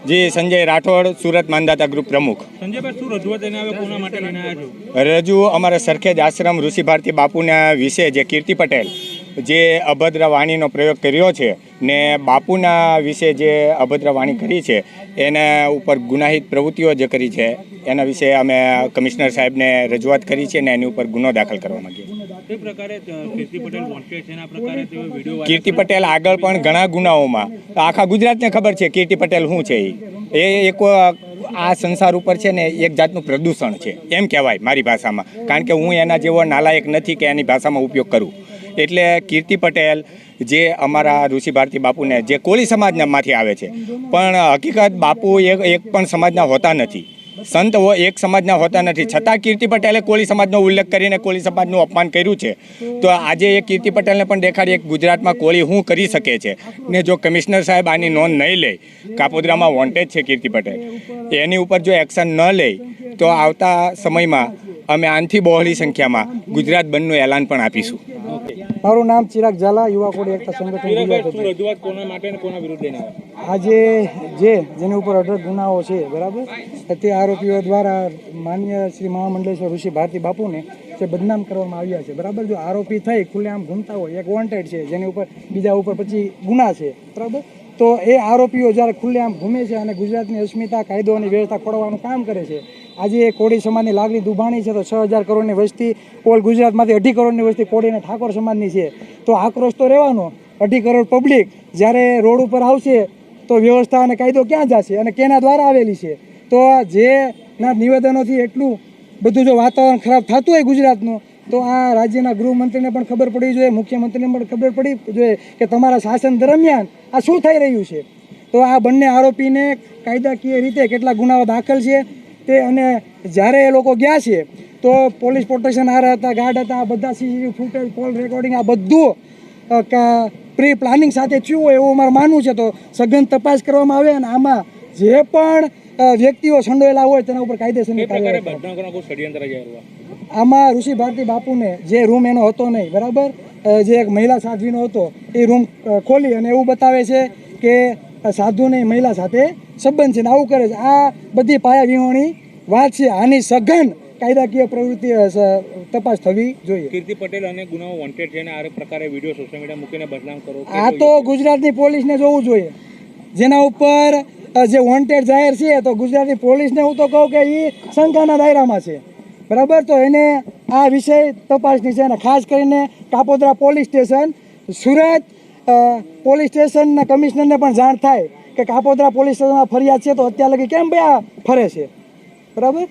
જી Sanjay Rathod, Surat માનદાતા group પ્રમુખ. સંજયભાઈ, શું રજૂઆત લઈને આવ્યા, કોના માટે લઈને આવ્યા છો? રજૂ અમારા સરખેજ આશ્રમ ઋષિ ભારતી બાપુના વિશે જે કીર્તિ પટેલ જે અભદ્ર વાણીનો પ્રયોગ કર્યો છે ને બાપુના વિશે જે અભદ્ર વાણી કરી છે એના ઉપર ગુનાહિત પ્રવૃત્તિઓ જે કરી છે એના વિશે અમે કમિશનર સાહેબને રજૂઆત કરી છે ને એની ઉપર ગુનો દાખલ કરવા માંગીએ છીએ. તે પ્રકારે કીર્તિ પટેલ વોન્ટેડ છે, એના પ્રકારે તેઓ વિડીયો કીર્તિ પટેલ આગળ પણ ઘણા ગુનાઓમાં આખા ગુજરાતને ખબર છે કીર્તિ પટેલ શું છે. એ એક આ સંસાર ઉપર છે ને એક જાતનું પ્રદૂષણ છે એમ કહેવાય મારી ભાષામાં, કારણ કે હું એના જેવો નાલાયક નથી કે એની ભાષામાં ઉપયોગ કરું. એટલે કીર્તિ પટેલ જે અમારા ઋષિ ભારતી બાપુને જે કોળી સમાજમાંથી આવે છે, પણ હકીકત બાપુ એક પણ સમાજના હોતા નથી, સંત એક સમાજના હોતા નથી, છતાં કીર્તિ પટેલે કોળી સમાજનો ઉલ્લેખ કરીને કોળી સમાજનું અપમાન કર્યું છે. તો આજે એ કીર્તિ પટેલને પણ દેખાડીએ કે ગુજરાતમાં કોળી શું કરી શકે છે ને જો કમિશનર સાહેબ આની નોંધ નહીં લે, કાપોદ્રામાં વોન્ટેજ છે કીર્તિ પટેલ, એની ઉપર જો એક્શન ન લે તો આવતા સમયમાં અમે આનાથી બહોળી સંખ્યામાં ગુજરાત બંધનું એલાન પણ આપીશું. મારું નામ ચિરાગ ઝાલા, યુવા કોળી એકતા સંગઠન. રજૂઆત કોના માટે અને કોના વિરુદ્ધ લઈને આવ્યા? આજે જેની ઉપર 18 ગુનાઓ છે, બરાબર, તે આરોપીઓ દ્વારા માન્ય શ્રી મહામંડલેશ્વર ઋષિ ભારતી બાપુને જે બદનામ કરવામાં આવ્યા છે, બરાબર. જો આરોપી થઈ ખુલ્લેઆમ ઘૂમતા હોય, એક વોન્ટેડ છે જેની ઉપર બીજા ઉપર પછી ગુના છે, બરાબર, તો એ આરોપીઓ જ્યારે ખુલ્લેઆમ ઘૂમે છે અને ગુજરાતની અસ્મિતા, કાયદો અને વ્યવસ્થા ખોળવાનું કામ કરે છે. આજે કોળી સમાજની લાગણી દુભાણી છે તો 6,000 કરોડની વસ્તી, ઓલ ગુજરાતમાંથી 2.5 કરોડની વસ્તી કોળી અને ઠાકોર સમાજની છે, તો આક્રોશ તો રહેવાનો. 2.5 કરોડ પબ્લિક જ્યારે રોડ ઉપર આવશે તો વ્યવસ્થા અને કાયદો ક્યાં જશે અને કેના દ્વારા આવેલી છે? તો જેના નિવેદનોથી એટલું બધું જો વાતાવરણ ખરાબ થતું હોય ગુજરાતનું, તો આ રાજ્યના ગૃહમંત્રીને પણ ખબર પડવી જોઈએ, મુખ્યમંત્રીને પણ ખબર પડવી જોઈએ કે તમારા શાસન દરમિયાન આ શું થઈ રહ્યું છે. તો આ બંને આરોપીને કાયદાકીય રીતે કેટલા ગુનાઓ દાખલ છે તે, અને જ્યારે એ લોકો ગયા છે તો પોલીસ પ્રોટેક્શન આ હતા, ગાર્ડ હતા, આ બધા સીસીટીવી ફૂટેજ, કોલ રેકોર્ડિંગ, આ બધું પ્રી પ્લાનિંગ સાથે થયું હોય એવું અમારું માનવું છે. તો સઘન તપાસ કરવામાં આવે અને આમાં જે પણ વ્યક્તિઓ સંડોયેલા હોય તેના ઉપર કાયદેસરની કાર્યવાહી. આમાં ઋષિ ભારતી બાપુને જે રૂમ એનો હતો નહીં, બરાબર, જે એક મહિલા સાધ્વીનો હતો, એ રૂમ ખોલી અને એવું બતાવે છે કે સાધુને મહિલા સાથે સંબંધ છે ને આવું કરે છે. આ બધી પાયા વિહોણી વાત છે. આની સઘન કાયદાકીય પ્રવૃત્તિ તપાસ થવી જોઈએ. કીર્તિ પટેલ અને ગુનાઓ વોન્ટેડ છે અને આ પ્રકારે વિડીયો સોશિયલ મીડિયા મૂકીને બદનામ કરો, આ તો ગુજરાતની પોલીસને જોવું જોઈએ. જેના ઉપર જે વોન્ટેડ જાહેર છે તો ગુજરાતની પોલીસને હું તો કહું કે એ શંકાના દાયરામાં છે, બરાબર. તો એને આ વિષય તપાસની છે અને ખાસ કરીને Kapodra police station, Surat police સ્ટેશનના કમિશનરને પણ જાણ થાય કે કાપોદ્રા પોલીસ સ્ટેશનમાં ફરિયાદ છે તો અત્યાર લગી કેમ ભાઈ આ ફરે છે, બરાબર.